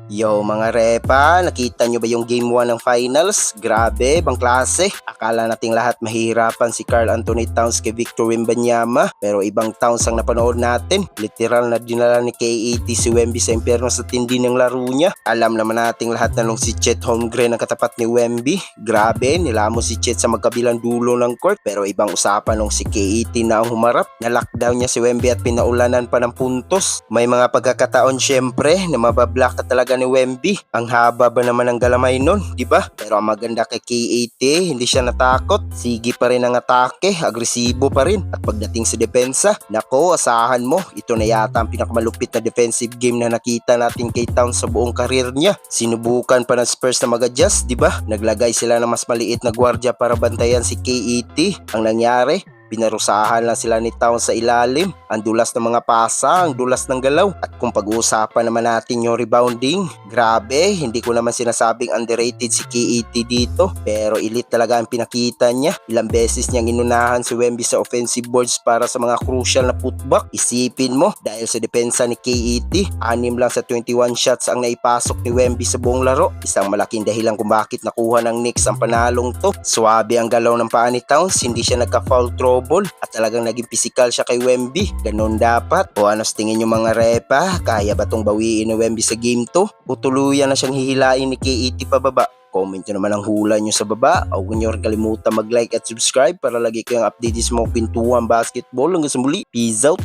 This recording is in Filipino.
Yo mga repa, nakita nyo ba yung game 1 ng finals? Grabe, bang klase. Akala nating lahat mahihirapan si Karl Anthony Towns kay Victor Wembanyama, pero ibang Towns ang napanood natin. Literal na dinala ni KAT si Wemby sa impyerno sa tindi ng laro niya. Alam naman nating lahat na nung si Chet Holmgren ang katapat ni Wemby. Grabe, nilamon si Chet sa magkabilang dulo ng court, pero ibang usapan nung si KAT na ang humarap. Na-lockdown niya si Wemby at pinaulanan pa ng puntos. May mga pagkakataon syempre na mabablock ka talaga ni Wemby. Ang haba ba naman ng galamay nun, di ba? Pero ang maganda kay KAT, hindi siya natakot. Sige pa rin ang atake, agresibo pa rin. At pagdating sa depensa, nako, asahan mo, ito na yata ang pinakamalupit na defensive game na nakita natin kay Towns sa buong karir niya. Sinubukan pa ng Spurs na mag-adjust, di ba? Naglagay sila ng mas maliit na gwardiya para bantayan si KAT. Ang nangyari, pinarusahan lang sila ni Towns sa ilalim. Ang dulas ng mga pasa, ang dulas ng galaw. At kung pag-uusapan naman natin yung rebounding, grabe, hindi ko naman sinasabing underrated si KAT dito. Pero elite talaga ang pinakita niya. Ilang beses niyang inunahan si Wemby sa offensive boards para sa mga crucial na putback. Isipin mo, dahil sa depensa ni KAT, 6 lang sa 21 shots ang naipasok ni Wemby sa buong laro. Isang malaking dahilan kung bakit nakuha ng Knicks ang panalong to. Suwabe ang galaw ng paa ni Towns, hindi siya nagka-foul trouble at talagang naging physical siya kay Wemby. Ganon dapat. O ano sa tingin nyo mga repa? Kaya ba tong bawiin ni Wemby sa game to? O tuluyan na siyang hihilain ni KAT pababa? Comment nyo naman ang hula nyo sa baba. Huwag nyo rin kalimutan mag-like at subscribe para lagi kayong update sa mga pintuan basketball. Hanggang sa muli, peace out!